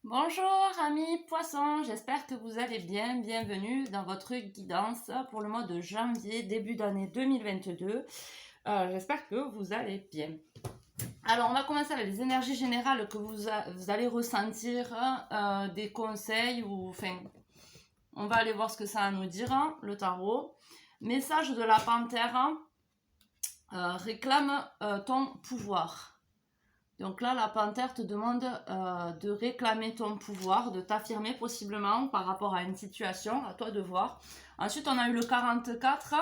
Bonjour amis poissons, j'espère que vous allez bien. Bienvenue dans votre guidance pour le mois de janvier, début d'année 2022. J'espère que vous allez bien. Alors on va commencer avec les énergies générales que vous allez ressentir, des conseils ou enfin on va aller voir ce que ça a à nous dire, le tarot. Message de la panthère, réclame ton pouvoir. Donc là, la panthère te demande de réclamer ton pouvoir, de t'affirmer possiblement par rapport à une situation, à toi de voir. Ensuite, on a eu le 44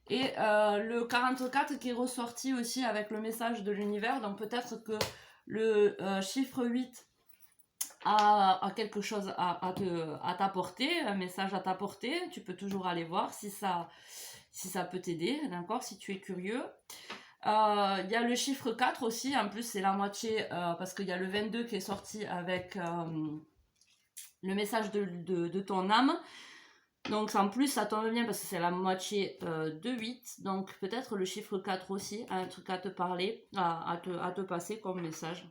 et le 44 qui est ressorti aussi avec le message de l'univers. Donc peut-être que le chiffre 8 a quelque chose à t'apporter, un message à t'apporter. Tu peux toujours aller voir si ça peut t'aider, d'accord, si tu es curieux. Il y a le chiffre 4 aussi, en plus c'est la moitié, parce qu'il y a le 22 qui est sorti avec le message de ton âme. Donc en plus ça tombe bien parce que c'est la moitié de 8. Donc peut-être le chiffre 4 aussi, un truc à te parler, à te passer comme message.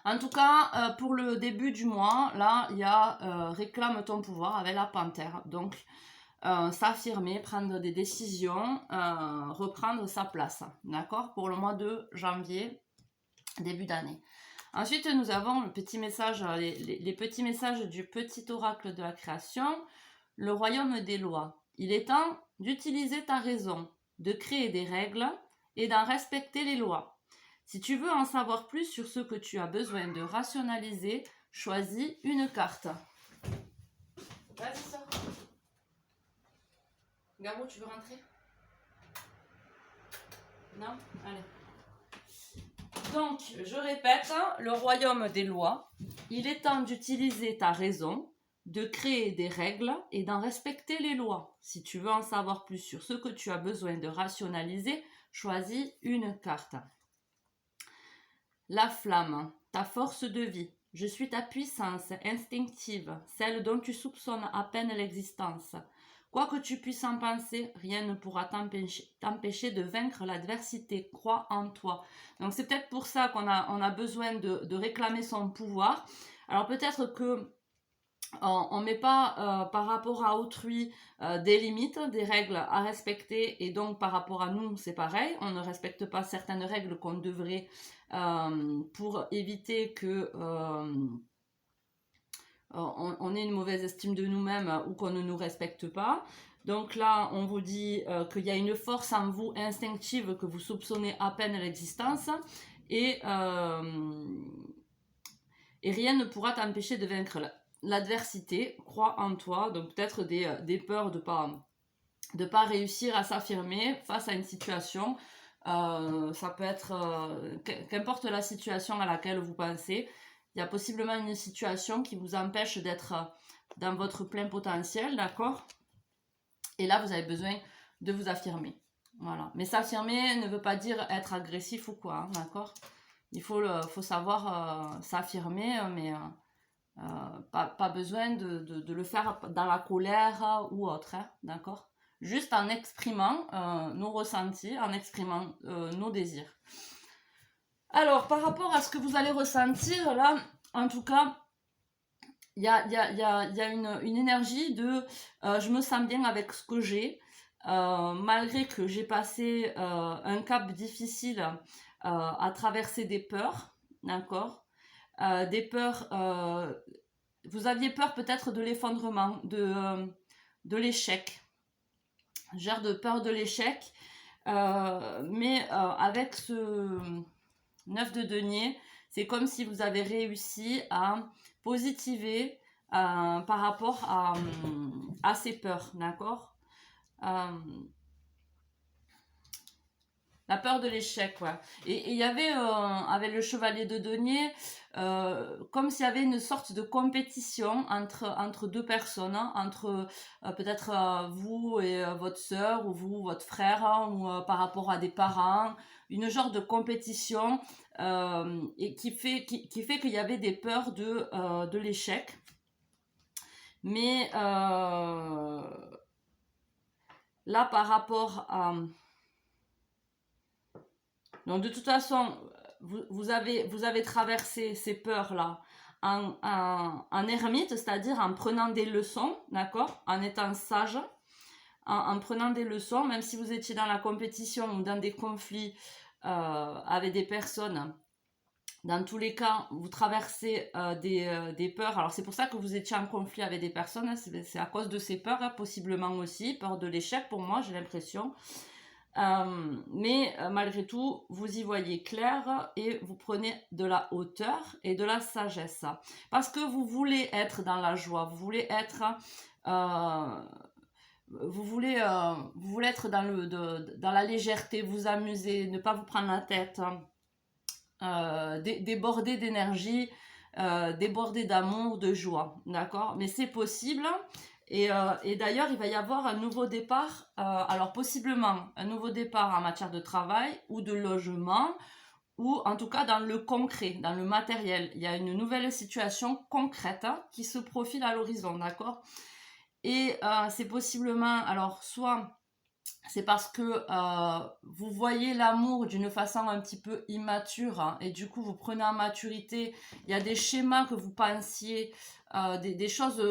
En tout cas, pour le début du mois, là, il y a réclame ton pouvoir avec la panthère. Donc, s'affirmer, prendre des décisions, reprendre sa place. D'accord? Pour le mois de janvier, début d'année. Ensuite, nous avons le petit message, les petits messages du petit oracle de la création, le royaume des lois. Il est temps d'utiliser ta raison, de créer des règles et d'en respecter les lois. Si tu veux en savoir plus sur ce que tu as besoin de rationaliser, choisis une carte. Vas-y, sors. Garo, tu veux rentrer? Non? Allez. Donc, je répète, le royaume des lois. Il est temps d'utiliser ta raison, de créer des règles et d'en respecter les lois. Si tu veux en savoir plus sur ce que tu as besoin de rationaliser, choisis une carte. La flamme, ta force de vie. Je suis ta puissance instinctive, celle dont tu soupçonnes à peine l'existence. Quoi que tu puisses en penser, rien ne pourra t'empêcher de vaincre l'adversité. Crois en toi. Donc c'est peut-être pour ça qu'on a besoin de réclamer son pouvoir. Alors peut-être que on ne met pas par rapport à autrui des limites, des règles à respecter, et donc par rapport à nous c'est pareil, on ne respecte pas certaines règles qu'on devrait pour éviter que on ait une mauvaise estime de nous-mêmes ou qu'on ne nous respecte pas. Donc là, on vous dit qu'il y a une force en vous instinctive que vous soupçonnez à peine l'existence et rien ne pourra t'empêcher de vaincre l'adversité. Crois en toi. Donc peut-être des peurs de pas réussir à s'affirmer face à une situation. Ça peut être qu'importe la situation à laquelle vous pensez, il y a possiblement une situation qui vous empêche d'être dans votre plein potentiel, d'accord? Et là, vous avez besoin de vous affirmer. Voilà. Mais s'affirmer ne veut pas dire être agressif ou quoi, hein, d'accord? Il faut savoir s'affirmer, mais pas besoin de le faire dans la colère ou autre, hein, d'accord? Juste en exprimant nos ressentis, en exprimant nos désirs. Alors, par rapport à ce que vous allez ressentir, là, en tout cas, il y a une énergie de je me sens bien avec ce que j'ai, malgré que j'ai passé un cap difficile à traverser des peurs, d'accord? Des peurs, vous aviez peur peut-être de l'effondrement, de l'échec, genre de peur de l'échec, mais avec ce 9 de denier, c'est comme si vous avez réussi à positiver par rapport à ces peurs, d'accord? La peur de l'échec, ouais. Et il y avait, avec le chevalier de denier, comme s'il y avait une sorte de compétition entre deux personnes, hein, entre peut-être vous et votre sœur, ou vous, votre frère, hein, ou par rapport à des parents, une genre de compétition et qui fait qu'il y avait des peurs de l'échec. Mais là, par rapport à... Donc de toute façon, vous avez traversé ces peurs-là en ermite, c'est-à-dire en prenant des leçons, d'accord, en étant sage, en prenant des leçons, même si vous étiez dans la compétition ou dans des conflits avec des personnes. Dans tous les cas, vous traversez des peurs. Alors, c'est pour ça que vous étiez en conflit avec des personnes. Hein. C'est à cause de ces peurs, hein, possiblement aussi. Peur de l'échec, pour moi, j'ai l'impression. Mais malgré tout, vous y voyez clair et vous prenez de la hauteur et de la sagesse. Parce que vous voulez être dans la joie. Vous voulez être... vous voulez être dans la légèreté, vous amuser, ne pas vous prendre la tête. Déborder d'énergie, déborder d'amour, de joie, d'accord? Mais c'est possible. Et d'ailleurs, il va y avoir un nouveau départ, alors possiblement un nouveau départ en matière de travail ou de logement, ou en tout cas dans le concret, dans le matériel. Il y a une nouvelle situation concrète qui se profile à l'horizon, d'accord? Et c'est possiblement, alors soit... c'est parce que vous voyez l'amour d'une façon un petit peu immature, hein, et du coup vous prenez en maturité, il y a des schémas que vous pensiez, des choses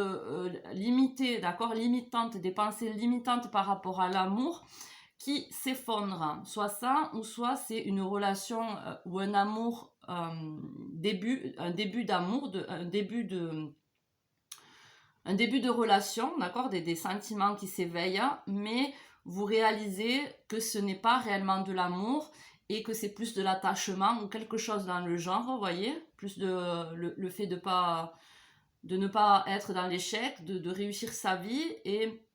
limitées, d'accord, limitantes, des pensées limitantes par rapport à l'amour qui s'effondrent, hein. Soit ça, ou soit c'est une relation ou un amour, un début d'amour, un début de relation, d'accord, des sentiments qui s'éveillent, mais vous réalisez que ce n'est pas réellement de l'amour et que c'est plus de l'attachement ou quelque chose dans le genre, vous voyez, plus le fait de ne pas être dans l'échec, de réussir sa vie, et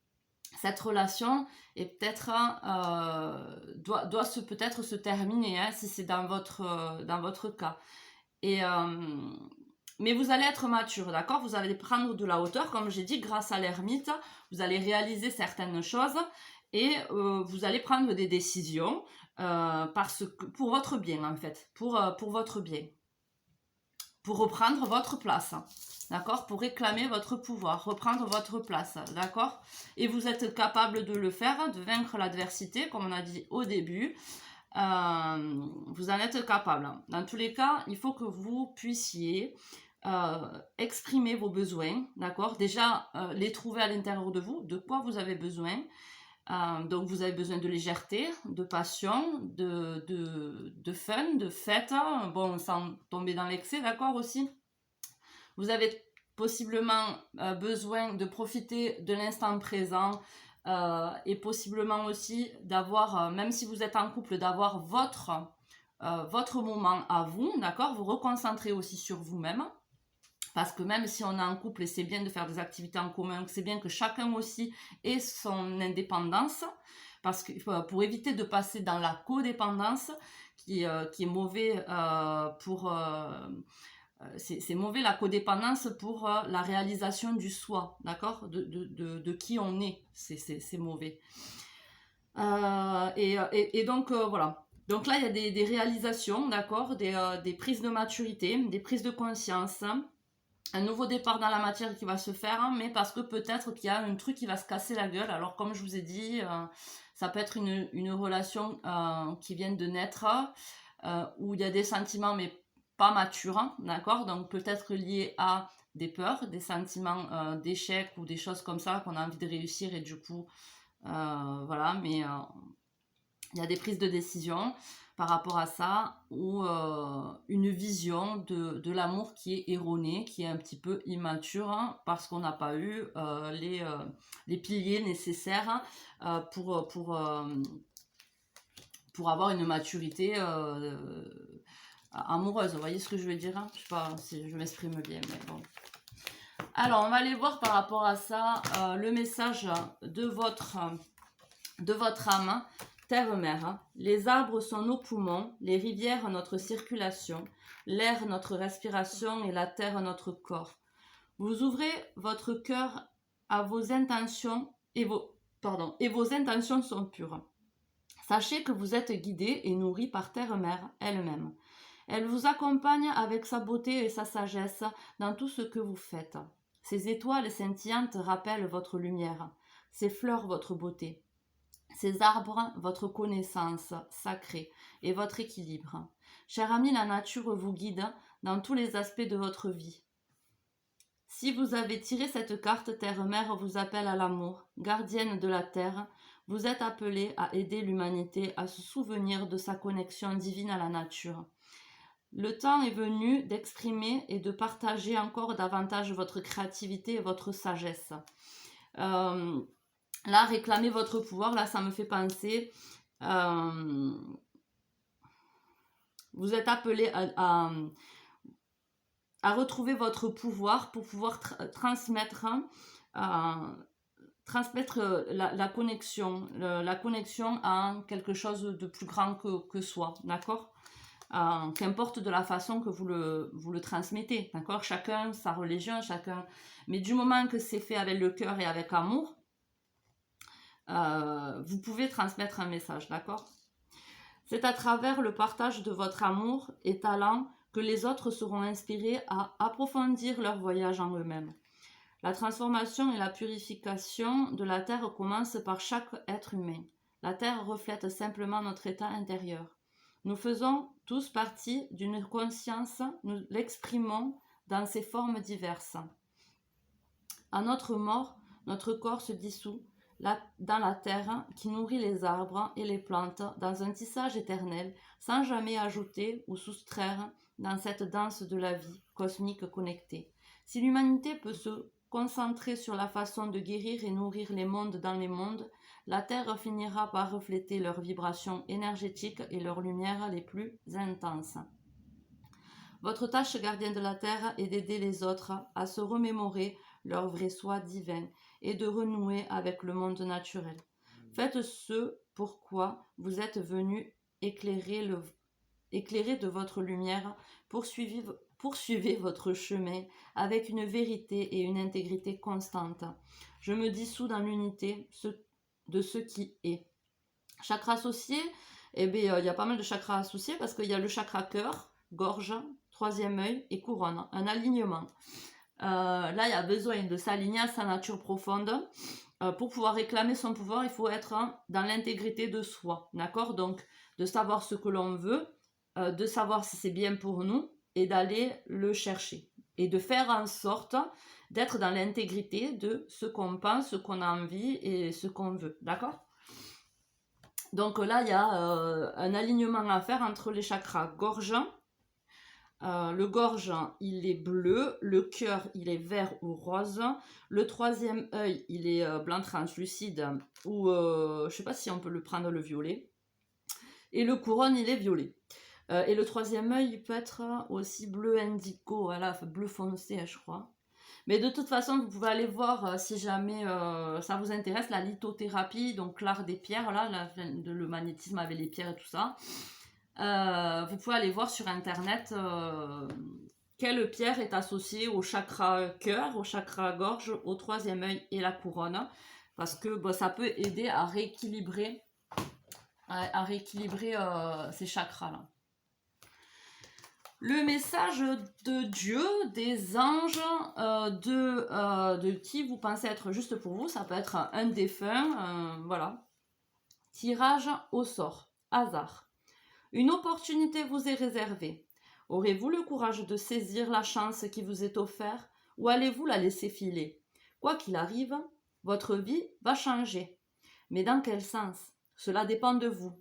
cette relation est peut-être doit peut-être se terminer, hein, si c'est dans votre cas. Et mais vous allez être mature, d'accord? Vous allez prendre de la hauteur, comme j'ai dit, grâce à l'ermite, vous allez réaliser certaines choses et vous allez prendre des décisions pour votre bien, en fait, pour votre bien, pour reprendre votre place, d'accord? Pour réclamer votre pouvoir, reprendre votre place, d'accord? Et vous êtes capable de le faire, de vaincre l'adversité, comme on a dit au début. Vous en êtes capable. Dans tous les cas, il faut que vous puissiez exprimer vos besoins, d'accord? Déjà, les trouver à l'intérieur de vous, de quoi vous avez besoin. Donc, vous avez besoin de légèreté, de passion, de fun, de fête, hein, bon, sans tomber dans l'excès, d'accord, aussi. Vous avez possiblement besoin de profiter de l'instant présent, et possiblement aussi d'avoir, même si vous êtes en couple, d'avoir votre moment à vous, d'accord? Vous reconcentrer aussi sur vous-même. Parce que même si on est en couple, et c'est bien de faire des activités en commun, c'est bien que chacun aussi ait son indépendance, parce que pour éviter de passer dans la codépendance, qui est mauvais pour... c'est mauvais la codépendance pour la réalisation du soi, d'accord, de qui on est, c'est mauvais. Et donc, voilà. Donc là, il y a des réalisations, d'accord, des prises de maturité, des prises de conscience, un nouveau départ dans la matière qui va se faire, hein, mais parce que peut-être qu'il y a un truc qui va se casser la gueule. Alors comme je vous ai dit, ça peut être une relation qui vient de naître, où il y a des sentiments mais pas matures, hein, d'accord, donc peut-être liés à des peurs, des sentiments d'échec ou des choses comme ça qu'on a envie de réussir, et du coup voilà, mais il y a des prises de décision par rapport à ça, ou une vision de l'amour qui est erronée, qui est un petit peu immature, hein, parce qu'on n'a pas eu les piliers nécessaires pour avoir une maturité amoureuse. Vous voyez ce que je veux dire, hein? Je sais pas si je m'exprime bien, mais bon. Alors, on va aller voir par rapport à ça le message de votre âme. Terre-mère, les arbres sont nos poumons, les rivières notre circulation, l'air notre respiration et la terre notre corps. Vous ouvrez votre cœur à vos intentions et vos intentions sont pures. Sachez que vous êtes guidé et nourri par Terre-mère elle-même. Elle vous accompagne avec sa beauté et sa sagesse dans tout ce que vous faites. Ces étoiles scintillantes rappellent votre lumière, ces fleurs votre beauté. Ces arbres, votre connaissance sacrée et votre équilibre. Cher ami, la nature vous guide dans tous les aspects de votre vie. Si vous avez tiré cette carte, Terre-Mère vous appelle à l'amour. Gardienne de la Terre, vous êtes appelée à aider l'humanité à se souvenir de sa connexion divine à la nature. Le temps est venu d'exprimer et de partager encore davantage votre créativité et votre sagesse. Là, réclamer votre pouvoir, là, ça me fait penser... vous êtes appelé à retrouver votre pouvoir pour pouvoir transmettre la connexion à quelque chose de plus grand que soi, d'accord? Qu'importe de la façon que vous le transmettez, d'accord? Chacun sa religion, chacun... Mais du moment que c'est fait avec le cœur et avec amour, vous pouvez transmettre un message, d'accord? C'est à travers le partage de votre amour et talent que les autres seront inspirés à approfondir leur voyage en eux-mêmes. La transformation et la purification de la Terre commencent par chaque être humain. La Terre reflète simplement notre état intérieur. Nous faisons tous partie d'une conscience, nous l'exprimons dans ses formes diverses. À notre mort, notre corps se dissout dans la terre qui nourrit les arbres et les plantes dans un tissage éternel, sans jamais ajouter ou soustraire dans cette danse de la vie cosmique connectée. Si l'humanité peut se concentrer sur la façon de guérir et nourrir les mondes dans les mondes, la Terre finira par refléter leurs vibrations énergétiques et leurs lumières les plus intenses. Votre tâche, gardien de la Terre, est d'aider les autres à se remémorer leur vrai soi divin et de renouer avec le monde naturel. Faites ce pourquoi vous êtes venu éclairer de votre lumière, poursuivez votre chemin avec une vérité et une intégrité constante. Je me dissous dans l'unité de ce qui est. Chakra associé, il y a pas mal de chakras associés parce qu'il y a le chakra cœur, gorge, troisième œil et couronne, un alignement. Là, il y a besoin de s'aligner à sa nature profonde. Pour pouvoir réclamer son pouvoir, il faut être dans l'intégrité de soi, d'accord? Donc, de savoir ce que l'on veut, de savoir si c'est bien pour nous et d'aller le chercher. Et de faire en sorte d'être dans l'intégrité de ce qu'on pense, ce qu'on a envie et ce qu'on veut, d'accord? Donc là, il y a un alignement à faire entre les chakras gorge. Le gorge, il est bleu, le cœur, il est vert ou rose, le troisième œil, il est blanc translucide, ou je sais pas si on peut le prendre le violet, et le couronne, il est violet. Et le troisième œil, il peut être aussi bleu indigo, voilà, bleu foncé, je crois. Mais de toute façon, vous pouvez aller voir si jamais ça vous intéresse, la lithothérapie, donc l'art des pierres, là, le magnétisme avec les pierres et tout ça. Vous pouvez aller voir sur internet quelle pierre est associée au chakra cœur, au chakra gorge, au troisième œil et la couronne, parce que ça peut aider à rééquilibrer, ces chakras-là. Le message de Dieu, des anges, de qui vous pensez être juste pour vous, ça peut être un défunt, voilà. Tirage au sort, hasard. Une opportunité vous est réservée. Aurez-vous le courage de saisir la chance qui vous est offerte ou allez-vous la laisser filer? Quoi qu'il arrive, votre vie va changer. Mais dans quel sens? Cela dépend de vous.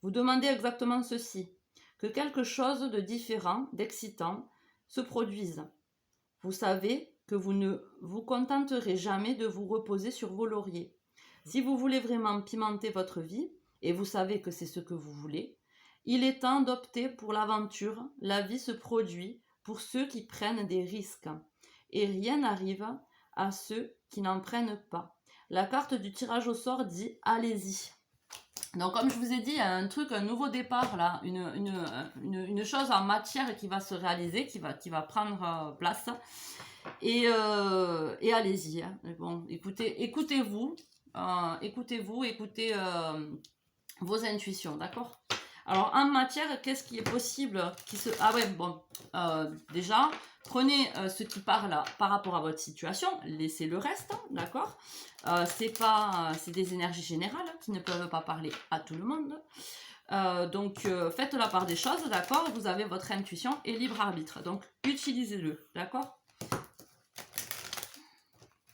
Vous demandez exactement ceci, que quelque chose de différent, d'excitant, se produise. Vous savez que vous ne vous contenterez jamais de vous reposer sur vos lauriers. Si vous voulez vraiment pimenter votre vie, et vous savez que c'est ce que vous voulez, il est temps d'opter pour l'aventure. La vie se produit pour ceux qui prennent des risques. Et rien n'arrive à ceux qui n'en prennent pas. La carte du tirage au sort dit « Allez-y ». Donc comme je vous ai dit, il y a un nouveau départ là, une chose en matière qui va se réaliser, qui va prendre place. Et allez-y. Hein. Bon, écoutez-vous, écoutez vos intuitions, d'accord? Alors, en matière, qu'est-ce qui est possible Ah ouais, bon, déjà, prenez ce qui parle par rapport à votre situation, laissez le reste, d'accord? C'est des énergies générales qui ne peuvent pas parler à tout le monde. Donc, faites la part des choses, d'accord? Vous avez votre intuition et libre arbitre, donc utilisez-le, d'accord?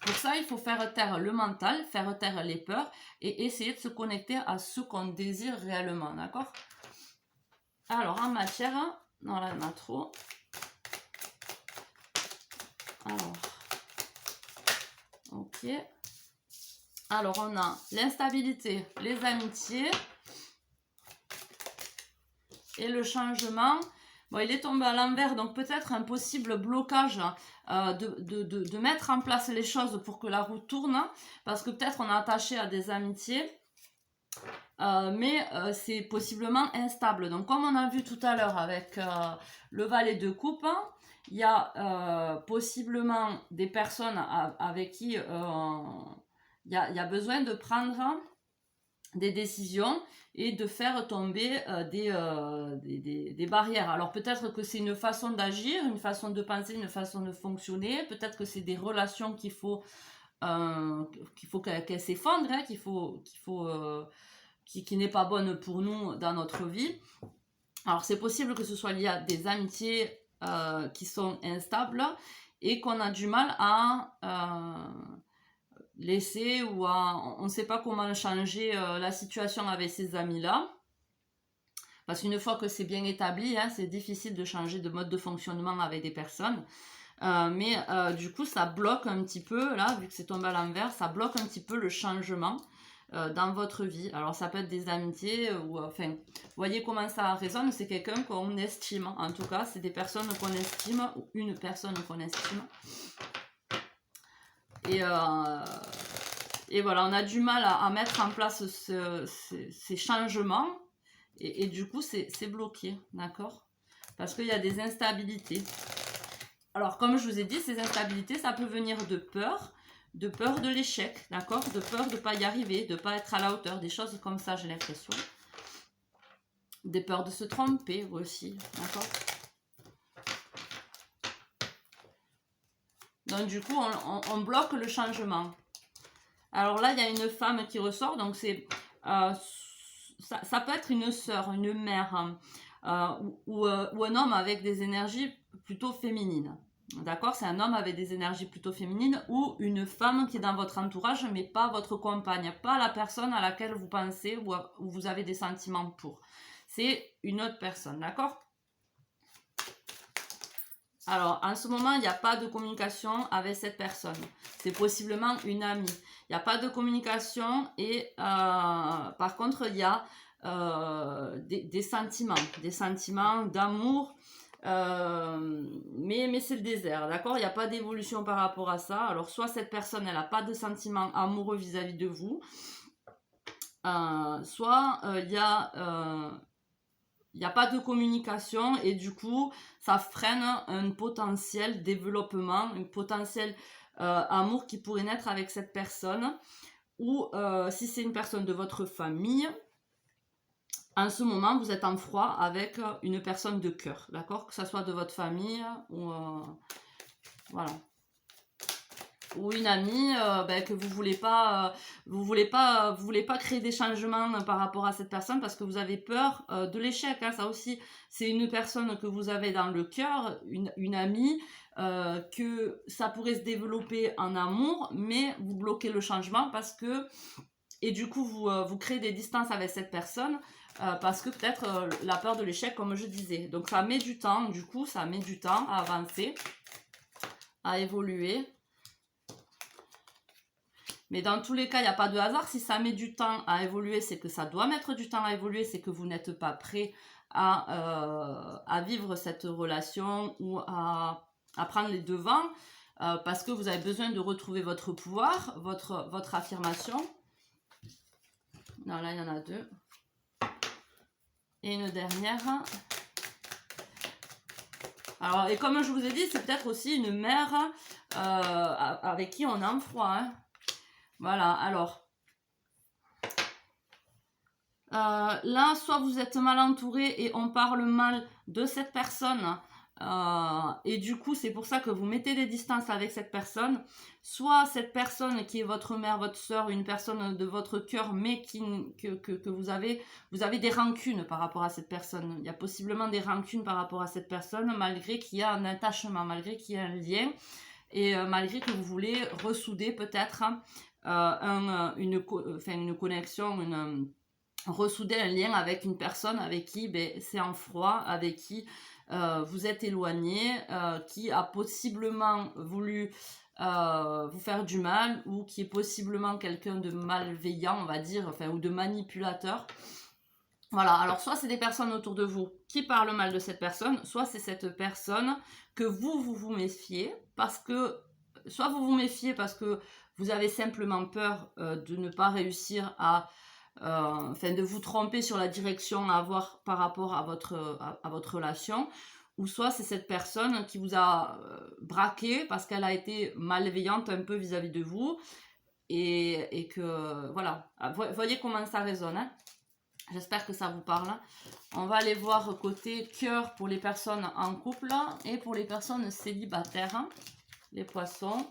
Pour ça, il faut faire taire le mental, faire taire les peurs et essayer de se connecter à ce qu'on désire réellement, d'accord? Alors, en matière, non, là, il y en a trop. Alors, ok. Alors, on a l'instabilité, les amitiés et le changement. Bon, il est tombé à l'envers, donc peut-être un possible blocage de mettre en place les choses pour que la roue tourne, parce que peut-être on est attaché à des amitiés, mais c'est possiblement instable. Donc comme on a vu tout à l'heure avec le valet de coupe, il y a possiblement des personnes avec qui il y a besoin de prendre des décisions et de faire tomber des barrières. Alors peut-être que c'est une façon d'agir, une façon de penser, une façon de fonctionner, peut-être que c'est des relations qu'il faut qu'elles s'effondrent, hein, qui n'est pas bonne pour nous dans notre vie. Alors c'est possible que ce soit lié à des amitiés qui sont instables et qu'on a du mal à laisser ou on ne sait pas comment changer la situation avec ces amis-là. Parce qu'une fois que c'est bien établi, hein, c'est difficile de changer de mode de fonctionnement avec des personnes. Mais du coup, ça bloque un petit peu, là, vu que c'est tombé à l'envers, ça bloque un petit peu le changement dans votre vie. Alors, ça peut être des amitiés, ou enfin, vous voyez comment ça résonne, c'est quelqu'un qu'on estime. En tout cas, c'est des personnes qu'on estime, ou une personne qu'on estime. Et voilà, on a du mal à mettre en place ces changements. Et du coup, c'est bloqué, d'accord? Parce qu'il y a des instabilités. Alors, comme je vous ai dit, ces instabilités, ça peut venir de peur de l'échec, d'accord? De peur de ne pas y arriver, de ne pas être à la hauteur, des choses comme ça, j'ai l'impression. Des peurs de se tromper aussi, d'accord? Donc, du coup, on bloque le changement. Alors là, il y a une femme qui ressort, donc c'est... ça peut être une sœur, une mère, ou un homme avec des énergies plutôt féminines. D'accord? C'est un homme avec des énergies plutôt féminines ou une femme qui est dans votre entourage, mais pas votre compagne, pas la personne à laquelle vous pensez ou vous avez des sentiments pour. C'est une autre personne, d'accord? Alors, en ce moment, il n'y a pas de communication avec cette personne. C'est possiblement une amie. Il n'y a pas de communication et par contre, il y a des sentiments d'amour, mais c'est le désert, d'accord? Il n'y a pas d'évolution par rapport à ça. Alors, soit cette personne, elle n'a pas de sentiments amoureux vis-à-vis de vous, soit il y a... il n'y a pas de communication et du coup, ça freine un potentiel développement, un potentiel amour qui pourrait naître avec cette personne. Ou si c'est une personne de votre famille, en ce moment, vous êtes en froid avec une personne de cœur, d'accord? Que ce soit de votre famille ou... voilà. Ou une amie que vous voulez pas créer des changements par rapport à cette personne parce que vous avez peur de l'échec, hein. Ça aussi, c'est une personne que vous avez dans le cœur, une amie, que ça pourrait se développer en amour, mais vous bloquez le changement parce que, et du coup vous créez des distances avec cette personne parce que peut-être la peur de l'échec, comme je disais. Donc ça met du temps, du coup ça met du temps à avancer, à évoluer. Mais dans tous les cas, il n'y a pas de hasard. Si ça met du temps à évoluer, c'est que ça doit mettre du temps à évoluer, c'est que vous n'êtes pas prêt à vivre cette relation ou à prendre les devants parce que vous avez besoin de retrouver votre pouvoir, votre affirmation. Non, là, il y en a deux. Et une dernière. Alors, et comme je vous ai dit, c'est peut-être aussi une mère avec qui on est en froid, hein. Voilà, alors, là, soit vous êtes mal entouré et on parle mal de cette personne, et du coup, c'est pour ça que vous mettez des distances avec cette personne, soit cette personne qui est votre mère, votre soeur, une personne de votre cœur, mais que vous avez des rancunes par rapport à cette personne. Il y a possiblement des rancunes par rapport à cette personne, malgré qu'il y a un attachement, malgré qu'il y a un lien. et malgré que vous voulez ressouder peut-être une connexion, ressouder un lien avec une personne avec qui c'est en froid, avec qui vous êtes éloigné, qui a possiblement voulu vous faire du mal, ou qui est possiblement quelqu'un de malveillant, on va dire, ou de manipulateur. Voilà, alors soit c'est des personnes autour de vous qui parlent mal de cette personne, soit c'est cette personne que vous méfiez, parce que, soit vous vous méfiez parce que vous avez simplement peur de ne pas réussir à, de vous tromper sur la direction à avoir par rapport à votre relation, ou soit c'est cette personne qui vous a braqué parce qu'elle a été malveillante un peu vis-à-vis de vous, et que, voilà, voyez comment ça résonne, hein. J'espère que ça vous parle. On va aller voir côté cœur pour les personnes en couple et pour les personnes célibataires, les poissons.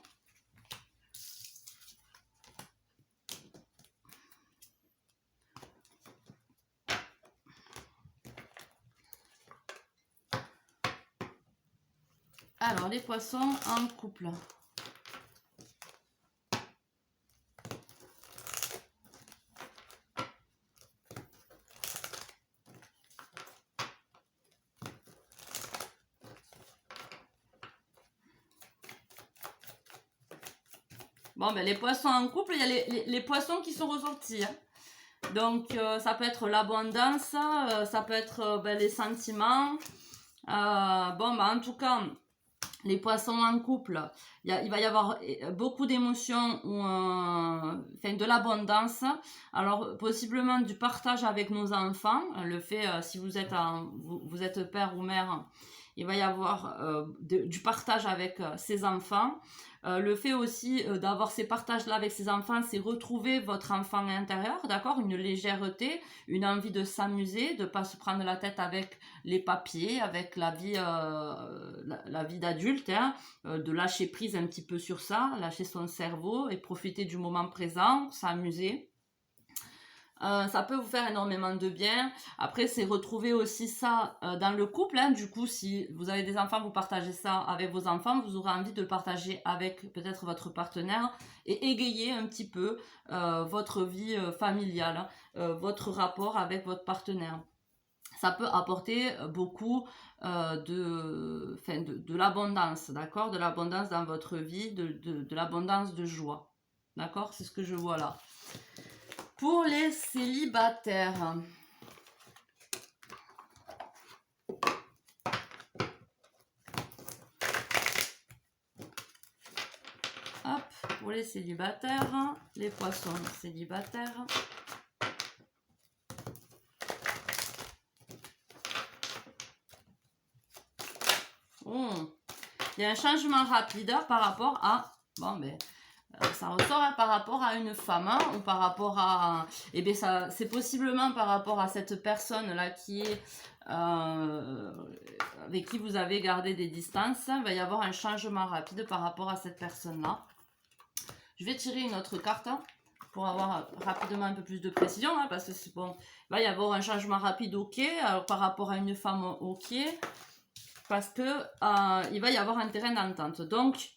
Alors, les poissons en couple. Bon, ben, les poissons en couple, il y a les poissons qui sont ressortis, hein. Donc, ça peut être l'abondance, ça peut être les sentiments. Bon, ben, en tout cas, les poissons en couple, il va y avoir beaucoup d'émotions, de l'abondance. Alors, possiblement du partage avec nos enfants. Le fait, si vous êtes père ou mère, il va y avoir du partage avec ses enfants. Le fait aussi d'avoir ces partages-là avec ses enfants, c'est retrouver votre enfant intérieur, d'accord? Une légèreté, une envie de s'amuser, de ne pas se prendre la tête avec les papiers, avec la vie d'adulte, hein, de lâcher prise un petit peu sur ça, lâcher son cerveau et profiter du moment présent, s'amuser. Ça peut vous faire énormément de bien. Après, c'est retrouver aussi ça dans le couple, hein. Du coup, si vous avez des enfants, vous partagez ça avec vos enfants, vous aurez envie de le partager avec peut-être votre partenaire et égayer un petit peu votre vie familiale, votre rapport avec votre partenaire. Ça peut apporter beaucoup de l'abondance, d'accord? De l'abondance dans votre vie, de l'abondance de joie. D'accord? C'est ce que je vois là. Pour les célibataires, hop, pour les célibataires, les poissons célibataires. Il y a un changement rapide par rapport à... Bon, mais... ça ressort hein, par rapport à une femme, hein, ou par rapport à... Eh bien, c'est possiblement par rapport à cette personne-là qui est... avec qui vous avez gardé des distances. Il va y avoir un changement rapide par rapport à cette personne-là. Je vais tirer une autre carte hein, pour avoir rapidement un peu plus de précision, hein, parce que c'est bon. Il va y avoir un changement rapide, ok. Alors, par rapport à une femme, ok. Parce que il va y avoir un terrain d'entente. Donc...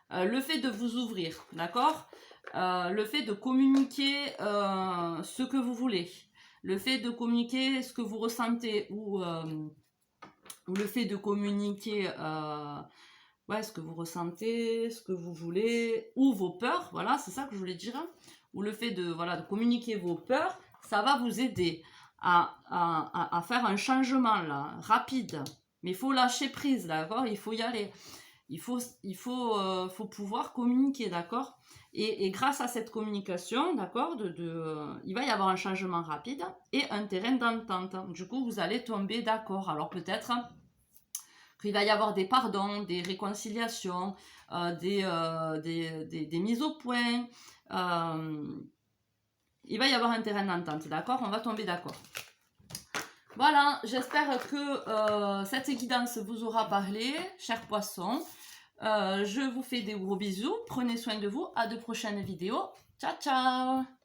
le fait de vous ouvrir, d'accord, le fait de communiquer ce que vous voulez, le fait de communiquer ce que vous ressentez, ou le fait de communiquer ce que vous ressentez, ce que vous voulez, ou vos peurs, voilà, c'est ça que je voulais dire, hein, ou le fait de communiquer vos peurs, ça va vous aider à faire un changement là, rapide, mais il faut lâcher prise, d'accord, il faut y aller. Il faut pouvoir communiquer, d'accord, et grâce à cette communication, d'accord, il va y avoir un changement rapide et un terrain d'entente. Du coup, vous allez tomber d'accord. Alors peut-être qu'il va y avoir des pardons, des réconciliations, des mises au point. Il va y avoir un terrain d'entente, d'accord, on va tomber d'accord. Voilà, j'espère que cette guidance vous aura parlé, chers poissons. Je vous fais des gros bisous. Prenez soin de vous. À de prochaines vidéos. Ciao, ciao!